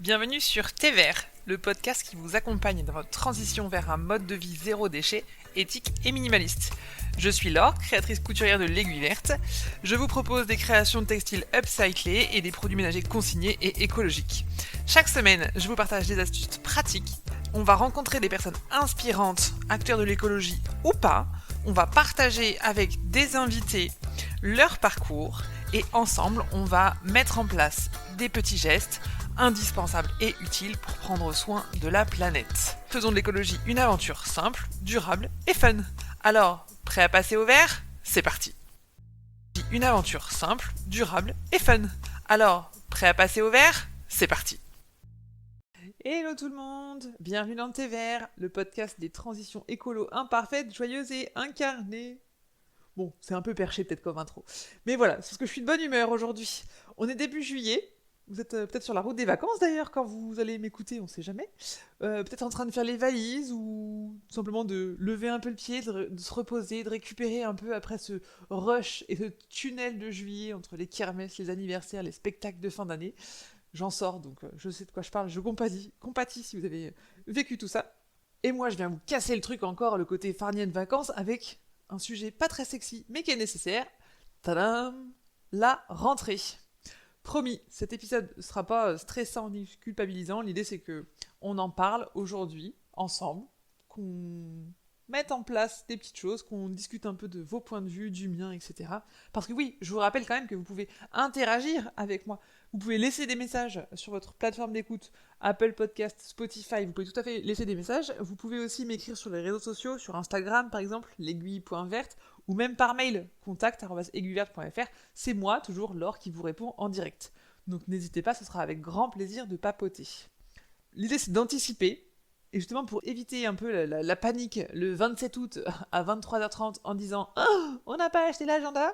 Bienvenue sur Thé Vert, le podcast qui vous accompagne dans votre transition vers un mode de vie zéro déchet, éthique et minimaliste. Je suis Laure, créatrice couturière de l'Aiguille Verte. Je vous propose des créations de textiles upcyclés et des produits ménagers consignés et écologiques. Chaque semaine, je vous partage des astuces pratiques. On va rencontrer des personnes inspirantes, acteurs de l'écologie ou pas. On va partager avec des invités leur parcours et ensemble, on va mettre en place des petits gestes indispensables et utiles pour prendre soin de la planète. Faisons de l'écologie une aventure simple, durable et fun. Alors, prêt à passer au vert ? C'est parti. Une aventure simple, durable et fun. Alors, prêt à passer au vert ? C'est parti. Hello tout le monde, bienvenue dans Thé Vert, le podcast des transitions écolo imparfaites, joyeuses et incarnées. Bon, c'est un peu perché peut-être comme intro. Mais voilà, c'est parce que je suis de bonne humeur aujourd'hui. On est début juillet. Vous êtes peut-être sur la route des vacances d'ailleurs quand vous allez m'écouter, on sait jamais. Peut-être en train de faire les valises ou tout simplement de lever un peu le pied, de se reposer, de récupérer un peu après ce rush et ce tunnel de juillet entre les kermesses, les anniversaires, les spectacles de fin d'année. J'en sors donc je sais de quoi je parle, je compatis si vous avez vécu tout ça. Et moi je viens vous casser le truc encore, le côté farniente de vacances avec un sujet pas très sexy, mais qui est nécessaire. Tadam! La rentrée. Promis, cet épisode ne sera pas stressant ni culpabilisant. L'idée, c'est que on en parle aujourd'hui, ensemble, qu'on mette en place des petites choses, qu'on discute un peu de vos points de vue, du mien, etc. Parce que oui, je vous rappelle quand même que vous pouvez interagir avec moi. Vous pouvez laisser des messages sur votre plateforme d'écoute, Apple Podcast, Spotify, vous pouvez tout à fait laisser des messages. Vous pouvez aussi m'écrire sur les réseaux sociaux, sur Instagram par exemple, l'aiguille.verte, ou même par mail, contact@aiguilleverte.fr. C'est moi, toujours Laure, qui vous répond en direct. Donc n'hésitez pas, ce sera avec grand plaisir de papoter. L'idée c'est d'anticiper, et justement pour éviter un peu la panique le 27 août à 23h30 en disant oh, on n'a pas acheté l'agenda.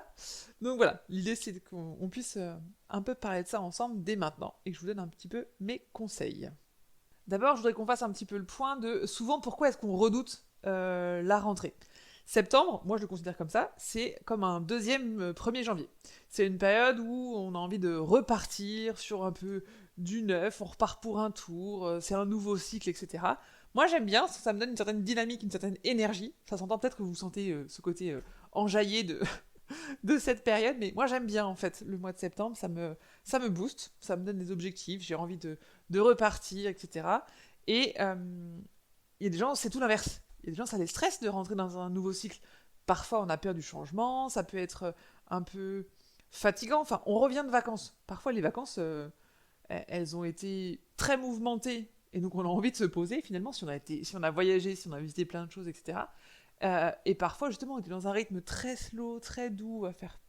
Donc voilà, l'idée c'est qu'on puisse un peu parler de ça ensemble dès maintenant, et que je vous donne un petit peu mes conseils. D'abord, je voudrais qu'on fasse un petit peu le point de souvent pourquoi est-ce qu'on redoute la rentrée. Septembre, moi je le considère comme ça, c'est comme un deuxième 1er janvier. C'est une période où on a envie de repartir sur un peu du neuf, on repart pour un tour, c'est un nouveau cycle, etc. Moi j'aime bien, ça me donne une certaine dynamique, une certaine énergie. Ça s'entend peut-être que vous sentez ce côté enjaillé de cette période, mais moi j'aime bien en fait le mois de septembre, ça me booste, ça me donne des objectifs, j'ai envie de repartir, etc. Et il y a des gens, c'est tout l'inverse. Il y a des gens, ça les stresse de rentrer dans un nouveau cycle. Parfois, on a peur du changement, ça peut être un peu fatigant. Enfin, on revient de vacances. Parfois, les vacances, elles ont été très mouvementées. Et donc, on a envie de se poser, finalement, si on a voyagé, si on a visité plein de choses, etc. Et parfois, justement, on était dans un rythme très slow, très doux, à faire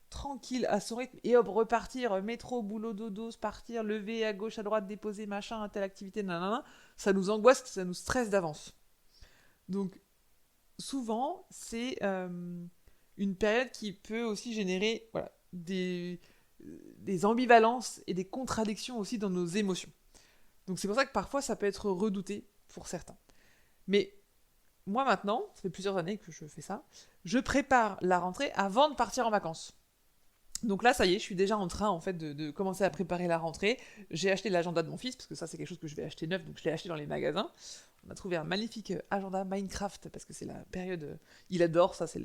tranquille, à son rythme, et hop, repartir, métro, boulot, dodo, se partir, lever à gauche, à droite, déposer, machin, telle activité, nanana, ça nous angoisse, ça nous stresse d'avance. Donc, souvent, c'est une période qui peut aussi générer voilà, des ambivalences et des contradictions aussi dans nos émotions. Donc c'est pour ça que parfois ça peut être redouté pour certains. Mais moi maintenant, ça fait plusieurs années que je fais ça, je prépare la rentrée avant de partir en vacances. Donc là, ça y est, je suis déjà en train en fait de commencer à préparer la rentrée. J'ai acheté l'agenda de mon fils, parce que ça c'est quelque chose que je vais acheter neuf, donc je l'ai acheté dans les magasins. On a trouvé un magnifique agenda Minecraft, parce que c'est la période... il adore ça, c'est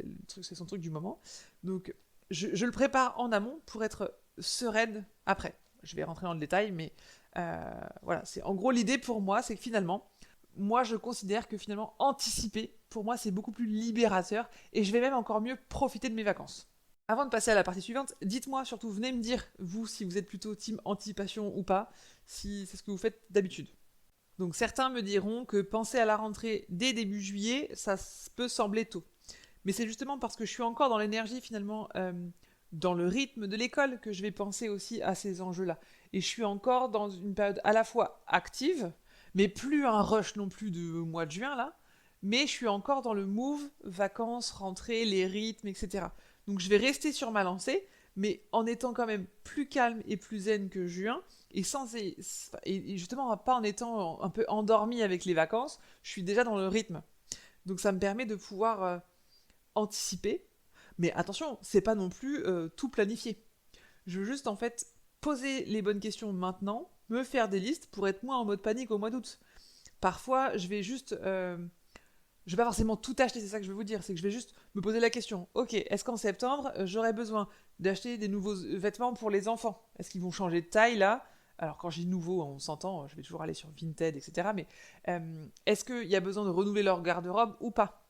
son truc du moment. Donc je le prépare en amont pour être sereine après. Je vais rentrer dans le détail, mais voilà. En gros, l'idée pour moi, c'est que finalement, moi je considère que finalement, anticiper, pour moi, c'est beaucoup plus libérateur, et je vais même encore mieux profiter de mes vacances. Avant de passer à la partie suivante, dites-moi surtout, venez me dire, vous, si vous êtes plutôt team anticipation ou pas, si c'est ce que vous faites d'habitude. Donc certains me diront que penser à la rentrée dès début juillet, ça peut sembler tôt. Mais c'est justement parce que je suis encore dans l'énergie finalement, dans le rythme de l'école, que je vais penser aussi à ces enjeux-là. Et je suis encore dans une période à la fois active, mais plus un rush non plus de mois de juin là, mais je suis encore dans le move, vacances, rentrée, les rythmes, etc. Donc je vais rester sur ma lancée, mais en étant quand même plus calme et plus zen que juin, et justement pas en étant un peu endormi avec les vacances, je suis déjà dans le rythme. Donc ça me permet de pouvoir anticiper, mais attention, c'est pas non plus tout planifié. Je veux juste en fait poser les bonnes questions maintenant, me faire des listes pour être moins en mode panique au mois d'août. Parfois, je vais juste... je vais pas forcément tout acheter, c'est ça que je veux vous dire. C'est que je vais juste me poser la question. Ok, est-ce qu'en septembre, j'aurai besoin d'acheter des nouveaux vêtements pour les enfants? Est-ce qu'ils vont changer de taille là? Alors quand je dis nouveau, on s'entend, je vais toujours aller sur Vinted, etc. Mais est-ce qu'il y a besoin de renouveler leur garde-robe ou pas?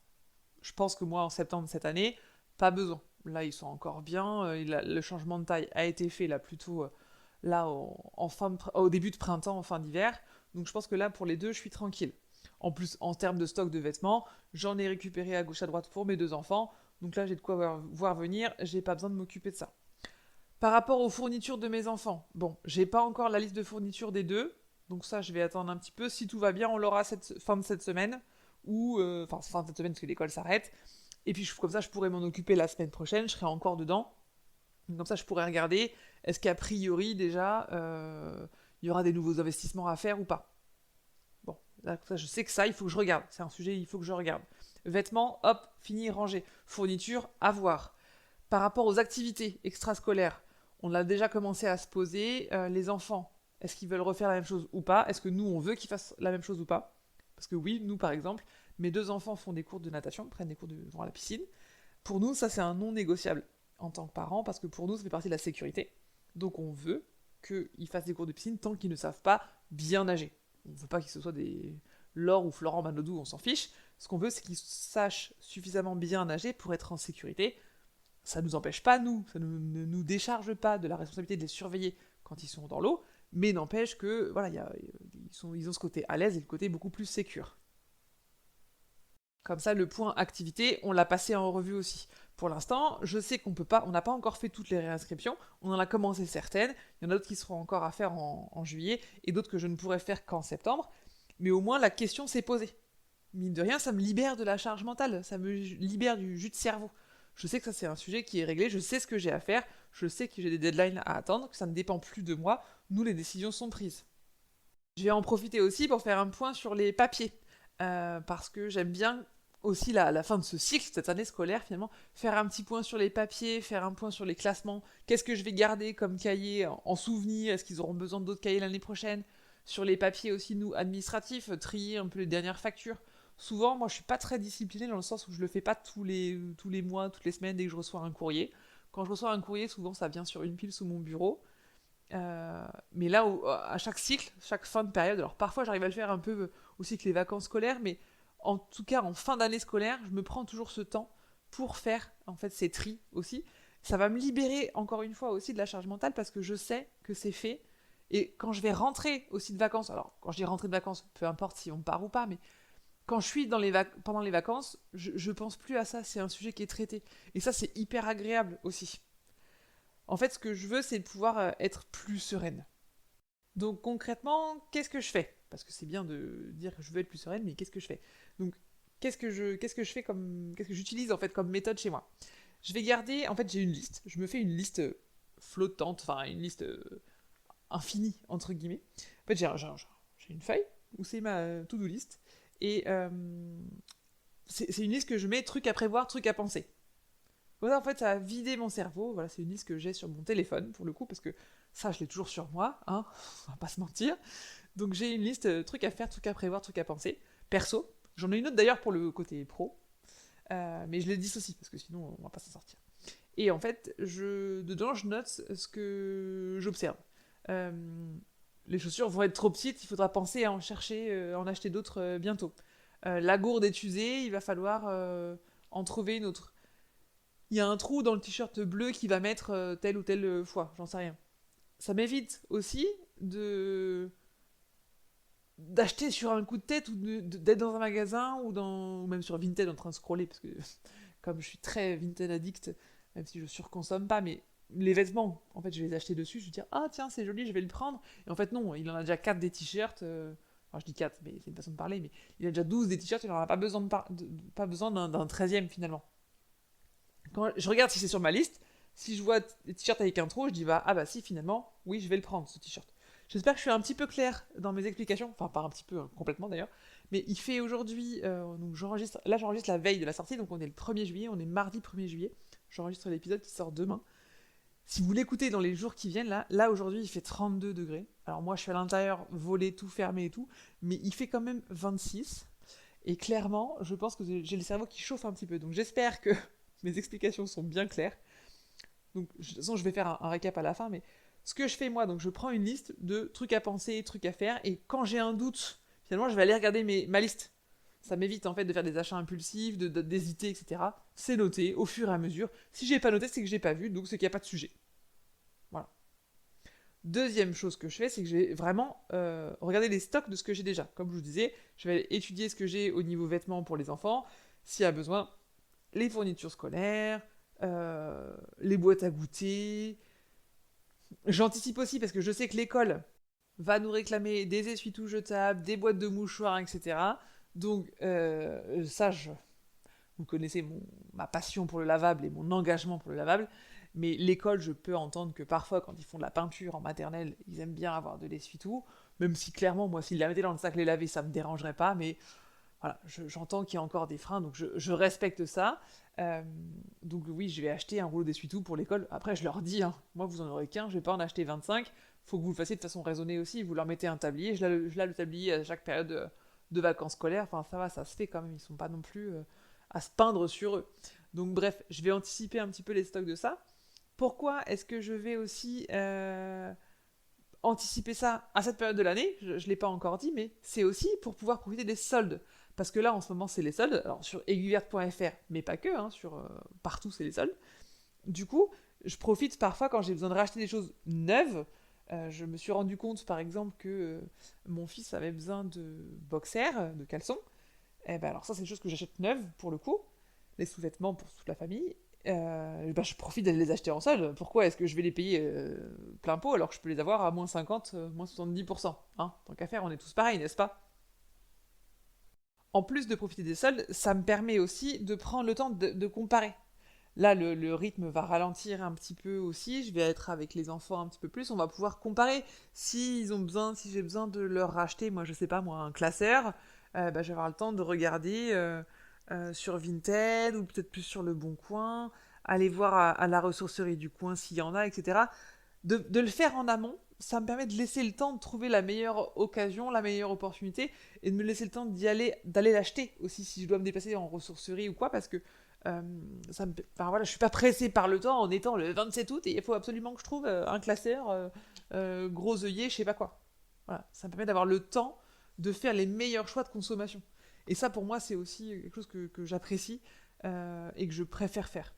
Je pense que moi, en septembre cette année, pas besoin. Là, ils sont encore bien. Le changement de taille a été fait là plutôt là au début de printemps, en fin d'hiver. Donc je pense que là, pour les deux, je suis tranquille. En plus, en termes de stock de vêtements, j'en ai récupéré à gauche à droite pour mes deux enfants. Donc là, j'ai de quoi voir venir. J'ai pas besoin de m'occuper de ça. Par rapport aux fournitures de mes enfants, bon, j'ai pas encore la liste de fournitures des deux. Donc ça, je vais attendre un petit peu. Si tout va bien, on l'aura fin de cette semaine. Ou, enfin, fin de cette semaine parce que l'école s'arrête. Et puis comme ça, je pourrais m'en occuper la semaine prochaine. Je serai encore dedans. Donc, comme ça, je pourrais regarder. Est-ce qu'a priori, déjà, il y aura des nouveaux investissements à faire ou pas? Bon, là, ça, je sais que ça, il faut que je regarde. C'est un sujet, il faut que je regarde. Vêtements, hop, fini, rangé. Fourniture, à voir. Par rapport aux activités extrascolaires, on a déjà commencé à se poser. Les enfants, est-ce qu'ils veulent refaire la même chose ou pas? Est-ce que nous, on veut qu'ils fassent la même chose ou pas? Parce que oui, nous, par exemple, mes deux enfants font des cours de natation, prennent des cours vont à la piscine. Pour nous, ça, c'est un non négociable en tant que parents, parce que pour nous, ça fait partie de la sécurité. Donc on veut qu'ils fassent des cours de piscine tant qu'ils ne savent pas bien nager. On ne veut pas qu'ils se soient des Laure ou Florent Manodou, on s'en fiche. Ce qu'on veut, c'est qu'ils sachent suffisamment bien nager pour être en sécurité. Ça ne nous empêche pas, nous, ça ne nous décharge pas de la responsabilité de les surveiller quand ils sont dans l'eau, mais n'empêche que, voilà, ils ont ce côté à l'aise et le côté beaucoup plus sécure. Comme ça, le point activité, on l'a passé en revue aussi. Pour l'instant, je sais on n'a pas encore fait toutes les réinscriptions, on en a commencé certaines, il y en a d'autres qui seront encore à faire en juillet, et d'autres que je ne pourrai faire qu'en septembre, mais au moins la question s'est posée. Mine de rien, ça me libère de la charge mentale, ça me libère du jus de cerveau. Je sais que ça c'est un sujet qui est réglé, je sais ce que j'ai à faire, je sais que j'ai des deadlines à attendre, que ça ne dépend plus de moi, nous les décisions sont prises. Je vais en profiter aussi pour faire un point sur les papiers, parce que j'aime bien aussi la fin de ce cycle, cette année scolaire finalement, faire un petit point sur les papiers, faire un point sur les classements, qu'est-ce que je vais garder comme cahier en souvenir, est-ce qu'ils auront besoin d'autres cahiers l'année prochaine, sur les papiers aussi nous administratifs, trier un peu les dernières factures. Souvent, moi je suis pas très disciplinée dans le sens où je le fais pas tous les mois, toutes les semaines dès que je reçois un courrier. Quand je reçois un courrier, souvent ça vient sur une pile sous mon bureau. Mais là, à chaque cycle, chaque fin de période, alors parfois j'arrive à le faire un peu aussi que les vacances scolaires, mais en tout cas en fin d'année scolaire, je me prends toujours ce temps pour faire en fait ces tris aussi. Ça va me libérer encore une fois aussi de la charge mentale parce que je sais que c'est fait. Et quand je vais rentrer aussi de vacances, alors quand je dis rentrer de vacances, peu importe si on part ou pas, mais quand je suis pendant les vacances, je pense plus à ça, c'est un sujet qui est traité. Et ça, c'est hyper agréable aussi. En fait, ce que je veux, c'est de pouvoir être plus sereine. Donc concrètement, qu'est-ce que je fais? Parce que c'est bien de dire que je veux être plus sereine, mais qu'est-ce que je fais? Donc qu'est-ce que je fais qu'est-ce que j'utilise en fait comme méthode chez moi? Je vais garder, en fait, j'ai une liste. Je me fais une liste flottante, enfin une liste infinie entre guillemets. En fait, j'ai une feuille où c'est ma to-do list et c'est une liste que je mets trucs à prévoir, trucs à penser. Voilà, en fait, ça a vidé mon cerveau. Voilà, c'est une liste que j'ai sur mon téléphone, pour le coup, parce que ça, je l'ai toujours sur moi, hein, on va pas se mentir. Donc j'ai une liste, trucs à faire, trucs à prévoir, trucs à penser. Perso, j'en ai une autre d'ailleurs pour le côté pro, mais je les dissocie, parce que sinon, on va pas s'en sortir. Et en fait, dedans, je note ce que j'observe. Euh, les chaussures vont être trop petites, il faudra penser à en acheter d'autres bientôt. La gourde est usée, il va falloir en trouver une autre. Il y a un trou dans le t-shirt bleu qui va mettre telle ou telle fois, j'en sais rien. Ça m'évite aussi d'acheter sur un coup de tête ou d'être dans un magasin ou même sur Vinted en train de scroller parce que comme je suis très Vinted addict, même si je surconsomme pas, mais les vêtements, en fait, je vais les acheter dessus, je vais dire ah tiens c'est joli, je vais le prendre. Et en fait non, il en a déjà 4 des t-shirts. Enfin, je dis 4, mais c'est une façon de parler, mais il a déjà 12 des t-shirts, il n'en a pas besoin, pas besoin d'un 13e finalement. Quand je regarde si c'est sur ma liste, si je vois des t-shirts avec un trou, je dis bah ah bah si finalement, oui je vais le prendre ce t-shirt. J'espère que je suis un petit peu clair dans mes explications, enfin pas un petit peu, hein, complètement d'ailleurs. Mais il fait aujourd'hui, donc j'enregistre la veille de la sortie, donc on est le 1er juillet, on est mardi 1er juillet. J'enregistre l'épisode qui sort demain. Si vous l'écoutez dans les jours qui viennent, là aujourd'hui il fait 32 degrés. Alors moi je suis à l'intérieur, volé, tout fermé et tout, mais il fait quand même 26. Et clairement, je pense que j'ai le cerveau qui chauffe un petit peu. Donc j'espère que mes explications sont bien claires. Donc de toute façon je vais faire un récap à la fin, mais ce que je fais moi, donc je prends une liste de trucs à penser, trucs à faire, et quand j'ai un doute, finalement je vais aller regarder ma liste. Ça m'évite en fait de faire des achats impulsifs, d'hésiter, etc. C'est noté au fur et à mesure. Si j'ai pas noté, c'est que j'ai pas vu, donc c'est qu'il n'y a pas de sujet. Voilà. Deuxième chose que je fais, c'est que je vais vraiment regarder les stocks de ce que j'ai déjà. Comme je vous disais, je vais étudier ce que j'ai au niveau vêtements pour les enfants, s'il y a besoin, les fournitures scolaires, les boîtes à goûter. J'anticipe aussi parce que je sais que l'école va nous réclamer des essuie-tout jetables, des boîtes de mouchoirs, etc. Donc ça, vous connaissez ma passion pour le lavable et mon engagement pour le lavable. Mais l'école, je peux entendre que parfois, quand ils font de la peinture en maternelle, ils aiment bien avoir de l'essuie-tout. Même si clairement, moi, s'ils la mettaient dans le sac les laver, ça me dérangerait pas. Mais voilà, j'entends qu'il y a encore des freins, donc je respecte ça. Euh, donc oui, je vais acheter un rouleau d'essuie-tout pour l'école. Après, je leur dis, hein, moi, vous en aurez qu'un, je vais pas en acheter 25. Faut que vous le fassiez de façon raisonnée aussi. Vous leur mettez un tablier. Je l'ai le tablier à chaque période de vacances scolaires. Enfin, ça va, ça se fait quand même. Ils sont pas non plus à se peindre sur eux. Donc bref, je vais anticiper un petit peu les stocks de ça. Pourquoi est-ce que je vais aussi anticiper ça à cette période de l'année? Je ne l'ai pas encore dit, mais c'est aussi pour pouvoir profiter des soldes. Parce que là, en ce moment, c'est les soldes. Alors, sur aiguilleverte.fr, mais pas que, hein, partout, c'est les soldes. Du coup, je profite parfois quand j'ai besoin de racheter des choses neuves. Je me suis rendu compte, par exemple, que mon fils avait besoin de boxers, de caleçons. Et ben alors ça, c'est des choses que j'achète neuves, pour le coup. Les sous-vêtements pour toute la famille. Ben, je profite d'aller les acheter en solde. Pourquoi est-ce que je vais les payer plein pot alors que je peux les avoir à moins 50, moins 70%, hein? Tant qu'à faire, on est tous pareils, n'est-ce pas? En plus de profiter des soldes, ça me permet aussi de prendre le temps de comparer. Là, le rythme va ralentir un petit peu aussi. Je vais être avec les enfants un petit peu plus. On va pouvoir comparer s'ils ont besoin, si j'ai besoin de leur racheter, moi, je sais pas, moi, un classeur. Bah, je vais avoir le temps de regarder sur Vinted ou peut-être plus sur Le Bon Coin, aller voir à la ressourcerie du coin s'il y en a, etc. De le faire en amont, ça me permet de laisser le temps de trouver la meilleure occasion, la meilleure opportunité, et de me laisser le temps d'aller l'acheter aussi si je dois me déplacer en ressourcerie ou quoi, parce que enfin, voilà, je suis pas pressée par le temps en étant le 27 août et il faut absolument que je trouve un classeur gros œillet, je sais pas quoi. Voilà, ça me permet d'avoir le temps de faire les meilleurs choix de consommation. Et ça, pour moi, c'est aussi quelque chose que j'apprécie et que je préfère faire.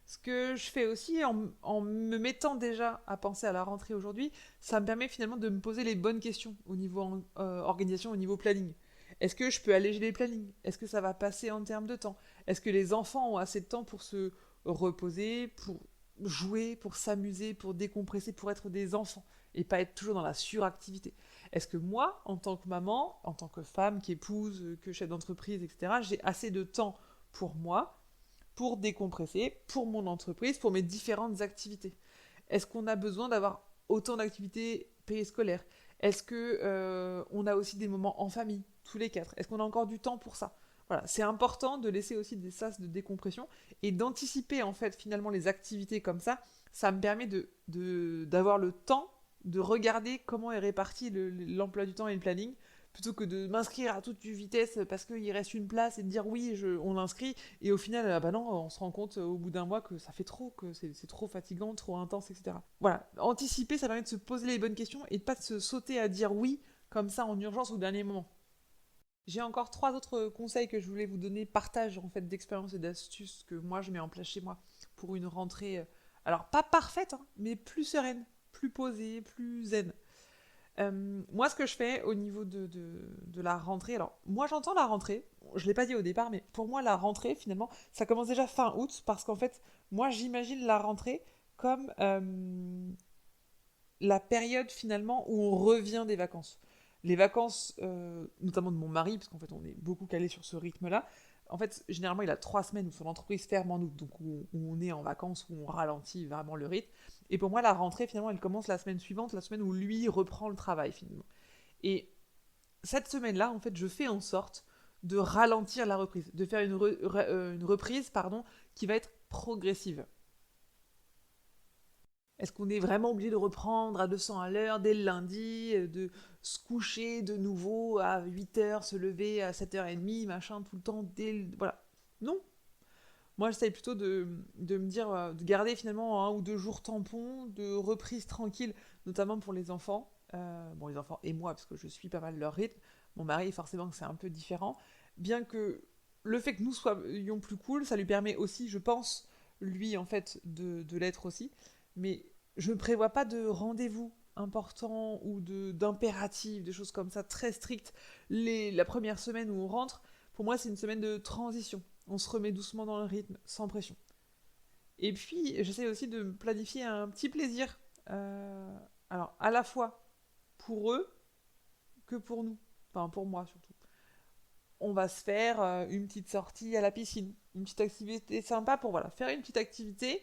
Ce que je fais aussi en me mettant déjà à penser à la rentrée aujourd'hui, ça me permet finalement de me poser les bonnes questions au niveau organisation, au niveau planning. Est-ce que je peux alléger les plannings? Est-ce que ça va passer en termes de temps? Est-ce que les enfants ont assez de temps pour se reposer, pour jouer, pour s'amuser, pour décompresser, pour être des enfants et pas être toujours dans la suractivité? Est-ce que moi, en tant que maman, en tant que femme, qu'épouse, que chef d'entreprise, etc., j'ai assez de temps pour moi pour décompresser, pour mon entreprise, pour mes différentes activités? Est-ce qu'on a besoin d'avoir autant d'activités périscolaires? Est-ce que on a aussi des moments en famille, tous les quatre? Est-ce qu'on a encore du temps pour ça? Voilà, c'est important de laisser aussi des sas de décompression et d'anticiper en fait finalement les activités comme ça. Ça me permet d'avoir le temps de regarder comment est réparti l'emploi du temps et le planning plutôt que de m'inscrire à toute vitesse parce qu'il reste une place et de dire oui, on l'inscrit, et au final, ah bah non, on se rend compte au bout d'un mois que ça fait trop, que c'est trop fatigant, trop intense, etc. Voilà, anticiper, ça permet de se poser les bonnes questions et de pas de se sauter à dire oui comme ça en urgence au dernier moment. J'ai encore trois autres conseils que je voulais vous donner, partage en fait d'expériences et d'astuces que moi je mets en place chez moi pour une rentrée, alors pas parfaite, hein, mais plus sereine, plus posée, plus zen. Moi, ce que je fais au niveau de la rentrée, alors moi j'entends la rentrée, je ne l'ai pas dit au départ, mais pour moi la rentrée finalement, ça commence déjà fin août parce qu'en fait, moi j'imagine la rentrée comme la période finalement où on revient des vacances. Les vacances, notamment de mon mari, parce qu'en fait on est beaucoup calé sur ce rythme-là. En fait, généralement, il a 3 semaines où son entreprise ferme en août, donc où on est en vacances, où on ralentit vraiment le rythme. Et pour moi, la rentrée, finalement, elle commence la semaine suivante, la semaine où lui reprend le travail, finalement. Et cette semaine-là, en fait, je fais en sorte de ralentir la reprise, de faire une reprise, pardon, qui va être progressive. Est-ce qu'on est vraiment obligé de reprendre à 200 à l'heure dès le lundi, de se coucher de nouveau à 8h, se lever à 7h30, machin, tout le temps, voilà. Non. Moi, j'essaye plutôt de me dire, de garder finalement un ou deux jours tampons, de reprise tranquille, notamment pour les enfants. Bon, les enfants et moi, parce que je suis pas mal leur rythme. Mon mari, forcément, que c'est un peu différent. Bien que le fait que nous soyons plus cool, ça lui permet aussi, je pense, lui, en fait, de l'être aussi. Mais je ne prévois pas de rendez-vous importants ou d'impératifs, des choses comme ça, très strictes. La première semaine où on rentre, pour moi, c'est une semaine de transition. On se remet doucement dans le rythme, sans pression. Et puis, j'essaie aussi de me planifier un petit plaisir. euh, alors, à la fois pour eux que pour nous. Enfin, pour moi surtout. On va se faire une petite sortie à la piscine. Une petite activité sympa pour voilà, faire une petite activité.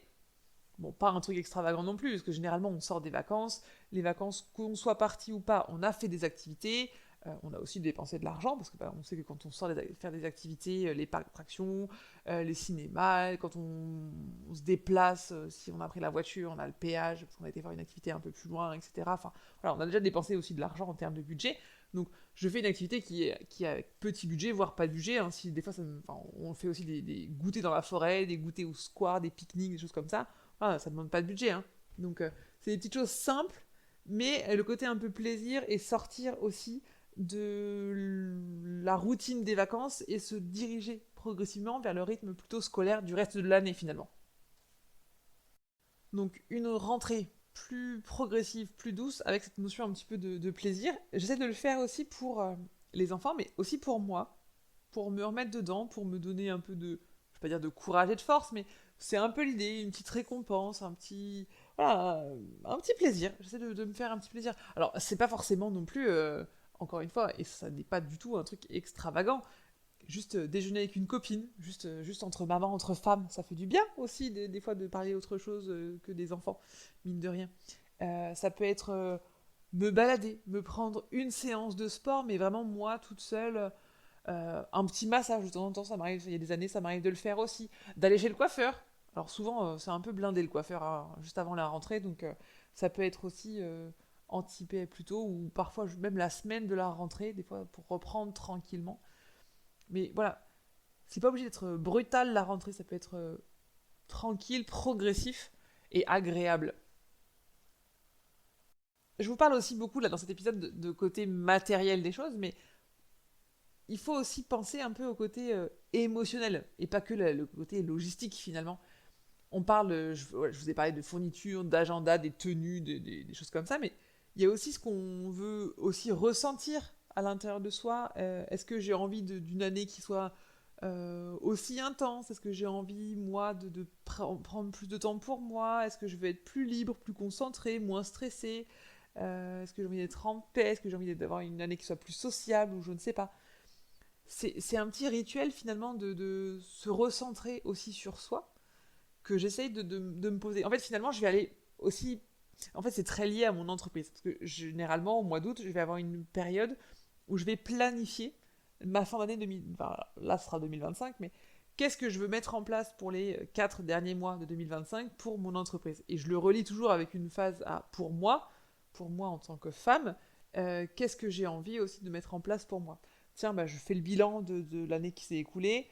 Bon, pas un truc extravagant non plus, parce que généralement on sort des vacances. Les vacances, qu'on soit parti ou pas, on a fait des activités. On a aussi dépensé de l'argent, parce que on sait que quand on sort faire des activités, les parcs d'attractions, les cinémas, quand on se déplace, si on a pris la voiture, on a le péage, parce qu'on a été faire une activité un peu plus loin, etc. Enfin, voilà, on a déjà dépensé aussi de l'argent en termes de budget. Donc, je fais une activité qui a petit budget, voire pas de budget. Hein, si des fois, enfin, on fait aussi des goûters dans la forêt, des goûters au square, des pique-niques, des choses comme ça. Voilà, ça demande pas de budget. Hein. Donc, c'est des petites choses simples, mais le côté un peu plaisir et sortir aussi de la routine des vacances et se diriger progressivement vers le rythme plutôt scolaire du reste de l'année finalement. Donc une rentrée plus progressive, plus douce, avec cette notion un petit peu de plaisir. J'essaie de le faire aussi pour les enfants, mais aussi pour moi, pour me remettre dedans, pour me donner un peu de, je vais pas dire de courage et de force, mais c'est un peu l'idée, une petite récompense, un petit, voilà, un petit plaisir. J'essaie de me faire un petit plaisir. Alors c'est pas forcément non plus, encore une fois, et ça n'est pas du tout un truc extravagant. Juste déjeuner avec une copine, juste entre maman, entre femmes, ça fait du bien aussi des fois de parler autre chose que des enfants, mine de rien. Ça peut être me balader, me prendre une séance de sport, mais vraiment moi toute seule, un petit massage de temps en temps, ça m'arrive, il y a des années, ça m'arrive de le faire aussi. D'aller chez le coiffeur. Alors souvent, c'est un peu blindé le coiffeur hein, juste avant la rentrée, donc ça peut être aussi anticipé plus tôt, ou parfois même la semaine de la rentrée, des fois pour reprendre tranquillement. Mais voilà, c'est pas obligé d'être brutal la rentrée, ça peut être tranquille, progressif et agréable. Je vous parle aussi beaucoup là dans cet épisode de côté matériel des choses, mais il faut aussi penser un peu au côté émotionnel et pas que le côté logistique finalement. On parle, ouais, je vous ai parlé de fournitures, d'agenda, des tenues, des choses comme ça, mais il y a aussi ce qu'on veut aussi ressentir à l'intérieur de soi. Est-ce que j'ai envie d'une année qui soit aussi intense? Est-ce que j'ai envie, moi, prendre plus de temps pour moi? Est-ce que je veux être plus libre, plus concentré, moins stressé? Est-ce que j'ai envie d'être en paix? Est-ce que j'ai envie d'avoir une année qui soit plus sociable ou je ne sais pas? C'est un petit rituel finalement de se recentrer aussi sur soi que j'essaye de me poser. En fait, finalement, je vais aller aussi. En fait, c'est très lié à mon entreprise. Parce que généralement, au mois d'août, je vais avoir une période où je vais planifier ma fin d'année 2000. Enfin, là, ce sera 2025, mais qu'est-ce que je veux mettre en place pour les 4 derniers mois de 2025 pour mon entreprise. Et je le relie toujours avec une phase à pour moi en tant que femme, qu'est-ce que j'ai envie aussi de mettre en place pour moi. Tiens, bah, je fais le bilan de l'année qui s'est écoulée.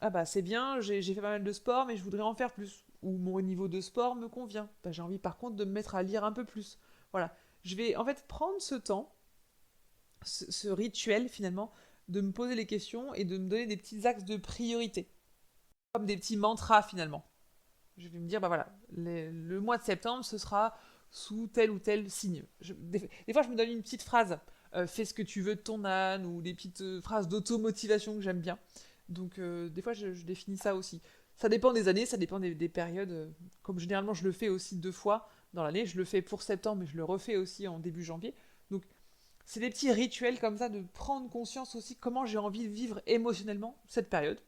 Ah bah c'est bien, j'ai fait pas mal de sport, mais je voudrais en faire plus. Ou mon niveau de sport me convient. Bah, j'ai envie par contre de me mettre à lire un peu plus. Voilà. Je vais en fait prendre ce temps, ce rituel finalement, de me poser les questions et de me donner des petits axes de priorité. Comme des petits mantras finalement. Je vais me dire, bah voilà, le mois de septembre, ce sera sous tel ou tel signe. Des fois, je me donne une petite phrase, fais ce que tu veux de ton âne, ou des petites phrases d'automotivation que j'aime bien. Donc, des fois, je définis ça aussi. Ça dépend des années, ça dépend des périodes. Comme généralement, je le fais aussi 2 fois dans l'année. Je le fais pour septembre, mais je le refais aussi en début janvier. Donc, c'est des petits rituels comme ça de prendre conscience aussi comment j'ai envie de vivre émotionnellement cette période.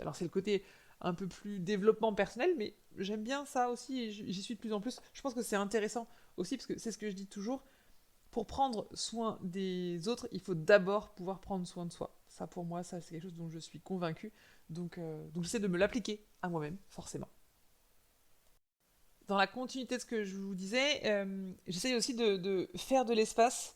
Alors c'est le côté un peu plus développement personnel, mais j'aime bien ça aussi et j'y suis de plus en plus. Je pense que c'est intéressant aussi parce que c'est ce que je dis toujours. Pour prendre soin des autres, il faut d'abord pouvoir prendre soin de soi. Ça pour moi, ça c'est quelque chose dont je suis convaincue. Donc j'essaie de me l'appliquer à moi-même, forcément. dans la continuité de ce que je vous disais, j'essaye aussi de faire de l'espace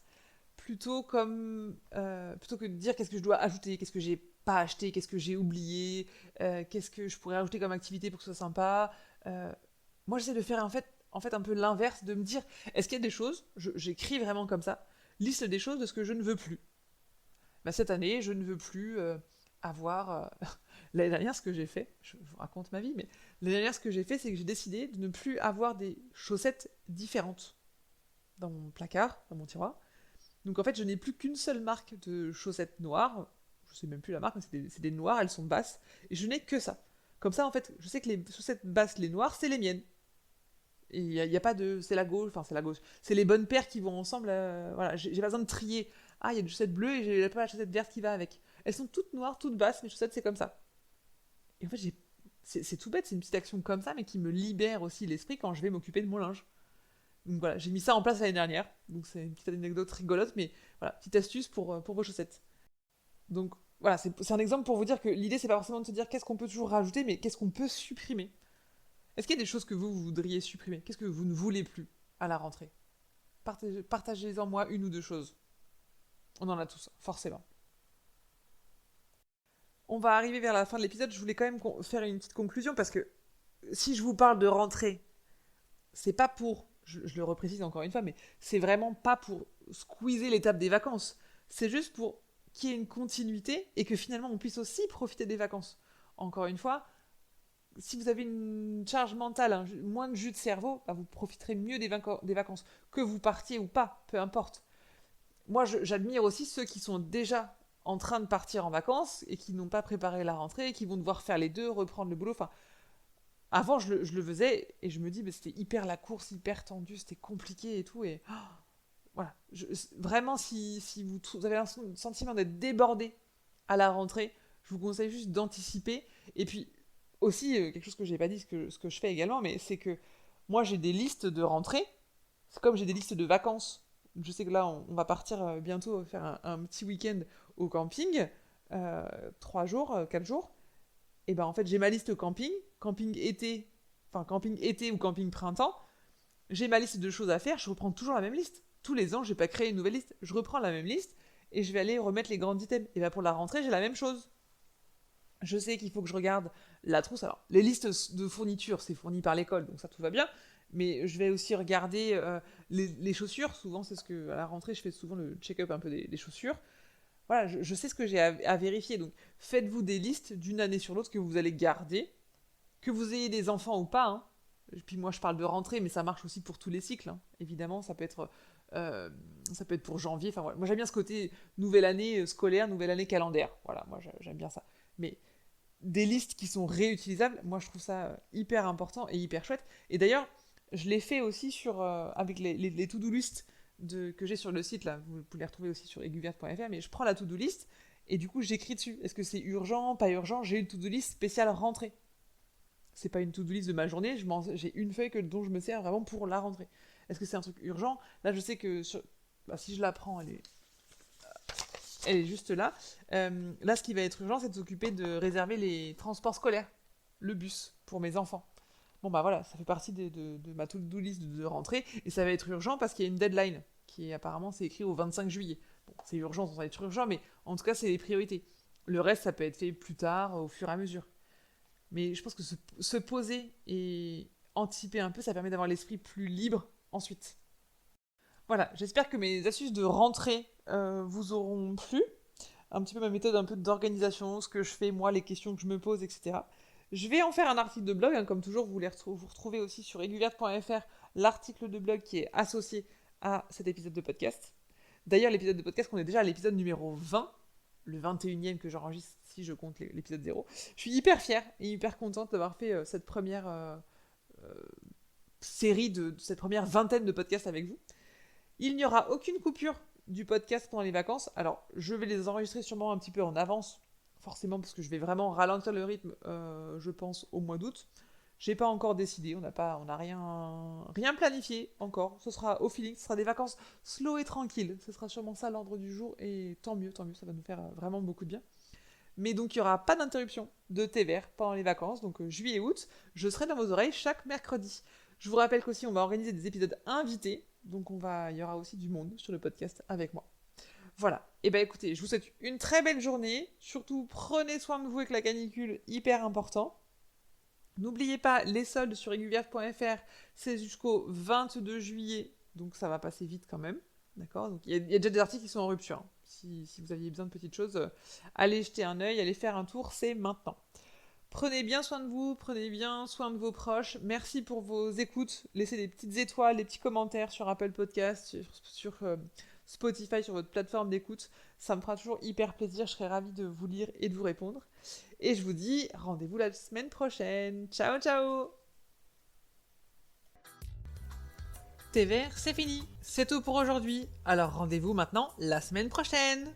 plutôt que de dire qu'est-ce que je dois ajouter, qu'est-ce que j'ai pas acheté, qu'est-ce que j'ai oublié, qu'est-ce que je pourrais ajouter comme activité pour que ce soit sympa. Euh, Moi, j'essaie de faire en fait un peu l'inverse, de me dire est-ce qu'il y a des choses, j'écris vraiment comme ça, liste des choses de ce que je ne veux plus. Bah, cette année, je ne veux plus avoir. L'année dernière, ce que j'ai fait, je vous raconte ma vie, mais l'année dernière, ce que j'ai fait, c'est que j'ai décidé de ne plus avoir des chaussettes différentes dans mon placard, dans mon tiroir. Donc en fait, je n'ai plus qu'une seule marque de chaussettes noires. Je sais même plus la marque, mais c'est des noires, elles sont basses. Et je n'ai que ça. Comme ça, en fait, je sais que les chaussettes basses, les noires, c'est les miennes. Et il y a pas de. C'est la gauche, enfin c'est la gauche. C'est les bonnes paires qui vont ensemble. Voilà, j'ai pas besoin de trier. Ah, il y a des chaussettes bleues et j'ai pas la chaussette verte qui va avec. Elles sont toutes noires, toutes basses, mes chaussettes, c'est comme ça. Et en fait, c'est tout bête, c'est une petite action comme ça, mais qui me libère aussi l'esprit quand je vais m'occuper de mon linge. Donc voilà, j'ai mis ça en place l'année dernière. Donc c'est une petite anecdote rigolote, mais voilà, petite astuce pour vos chaussettes. Donc voilà, c'est un exemple pour vous dire que l'idée, c'est pas forcément de se dire qu'est-ce qu'on peut toujours rajouter, mais qu'est-ce qu'on peut supprimer. Est-ce qu'il y a des choses que vous voudriez supprimer? Qu'est-ce que vous ne voulez plus à la rentrée? Partagez-en moi une ou deux choses. On en a tous, forcément. On va arriver vers la fin de l'épisode. Je voulais quand même faire une petite conclusion parce que si je vous parle de rentrée, c'est pas pour, je le reprécise encore une fois, mais c'est vraiment pas pour squeezer l'étape des vacances. C'est juste pour qu'il y ait une continuité et que finalement on puisse aussi profiter des vacances. Encore une fois, si vous avez une charge mentale, moins de jus de cerveau, bah vous profiterez mieux des vacances. Que vous partiez ou pas, peu importe. Moi, j'admire aussi ceux qui sont déjà en train de partir en vacances et qui n'ont pas préparé la rentrée, et qui vont devoir faire les deux, reprendre le boulot. Enfin, avant, je le faisais et je me dis, bah, c'était hyper la course, hyper tendu, c'était compliqué et tout. Et voilà. Vraiment, si vous avez un sentiment d'être débordé à la rentrée, je vous conseille juste d'anticiper. Et puis, aussi, quelque chose que je n'ai pas dit, ce que je fais également, mais c'est que moi, j'ai des listes de rentrée. C'est comme j'ai des listes de vacances. Je sais que là, on va partir bientôt faire un petit week-end au camping. 3 jours, 4 jours. Et ben en fait, j'ai ma liste camping, camping été, enfin camping été ou camping printemps. J'ai ma liste de choses à faire, je reprends toujours la même liste. Tous les ans, je vais pas créer une nouvelle liste, je reprends la même liste et je vais aller remettre les grands items. Et ben pour la rentrée, j'ai la même chose. Je sais qu'il faut que je regarde la trousse. Alors, les listes de fournitures, c'est fourni par l'école, donc ça tout va bien. Mais je vais aussi regarder les chaussures. Souvent, c'est ce que à la rentrée, je fais souvent le check-up un peu des chaussures. Voilà, je sais ce que j'ai à vérifier. Donc, faites-vous des listes d'une année sur l'autre que vous allez garder, que vous ayez des enfants ou pas. Hein. Et puis moi, je parle de rentrée, mais ça marche aussi pour tous les cycles. Hein. Évidemment, euh, ça peut être pour janvier. Enfin, voilà. Moi, j'aime bien ce côté nouvelle année scolaire, nouvelle année calendaire. Voilà, moi, j'aime bien ça. Mais des listes qui sont réutilisables, moi, je trouve ça hyper important et hyper chouette. Et d'ailleurs, je l'ai fait aussi avec les to-do list que j'ai sur le site, là, vous pouvez les retrouver aussi sur aiguilleverte.fr, mais je prends la to-do list et du coup j'écris dessus. Est-ce que c'est urgent, pas urgent? J'ai une to-do list spéciale rentrée. C'est pas une to-do list de ma journée, j'ai une feuille dont je me sers vraiment pour la rentrée. Est-ce que c'est un truc urgent? Là je sais que bah, si je la prends, elle est juste là. Là ce qui va être urgent, c'est de s'occuper de réserver les transports scolaires, le bus pour mes enfants. Bon bah voilà, ça fait partie de ma to-do list de rentrée et ça va être urgent parce qu'il y a une deadline qui est apparemment c'est écrit au 25 juillet. Bon, c'est urgent, ça va être urgent, mais en tout cas c'est les priorités. Le reste ça peut être fait plus tard, au fur et à mesure. Mais je pense que se poser et anticiper un peu, ça permet d'avoir l'esprit plus libre ensuite. Voilà, j'espère que mes astuces de rentrée vous auront plu. Un petit peu ma méthode un peu d'organisation, ce que je fais, moi, les questions que je me pose, etc. Je vais en faire un article de blog, hein, comme toujours, vous retrouvez aussi sur aiguilleverte.fr l'article de blog qui est associé à cet épisode de podcast. D'ailleurs, l'épisode de podcast, on est déjà à l'épisode numéro 20, le 21e que j'enregistre si je compte l'épisode 0. Je suis hyper fière et hyper contente d'avoir fait cette première euh, série, de cette première vingtaine de podcasts avec vous. Il n'y aura aucune coupure du podcast pendant les vacances. Alors, je vais les enregistrer sûrement un petit peu en avance, forcément, parce que je vais vraiment ralentir le rythme, je pense, au mois d'août. J'ai pas encore décidé, on n'a rien planifié encore. Ce sera au feeling, ce sera des vacances slow et tranquilles. Ce sera sûrement ça l'ordre du jour, et tant mieux, ça va nous faire vraiment beaucoup de bien. Mais donc il n'y aura pas d'interruption de thé vert pendant les vacances, donc juillet et août, je serai dans vos oreilles chaque mercredi. Je vous rappelle qu'aussi, on va organiser des épisodes invités. Donc il y aura aussi du monde sur le podcast avec moi. Voilà. Et ben écoutez, je vous souhaite une très belle journée. Surtout, prenez soin de vous avec la canicule, hyper important. N'oubliez pas, les soldes sur aiguilleverte.fr, c'est jusqu'au 22 juillet. Donc ça va passer vite quand même. D'accord. Donc il y a déjà des articles qui sont en rupture, hein. Si vous aviez besoin de petites choses, allez jeter un œil, allez faire un tour, c'est maintenant. Prenez bien soin de vous, prenez bien soin de vos proches. Merci pour vos écoutes. Laissez des petites étoiles, des petits commentaires sur Apple Podcast, sur Spotify, sur votre plateforme d'écoute. Ça me fera toujours hyper plaisir. Je serai ravie de vous lire et de vous répondre. Et je vous dis rendez-vous la semaine prochaine. Ciao, ciao! Thé vert, c'est fini. C'est tout pour aujourd'hui. Alors rendez-vous maintenant la semaine prochaine.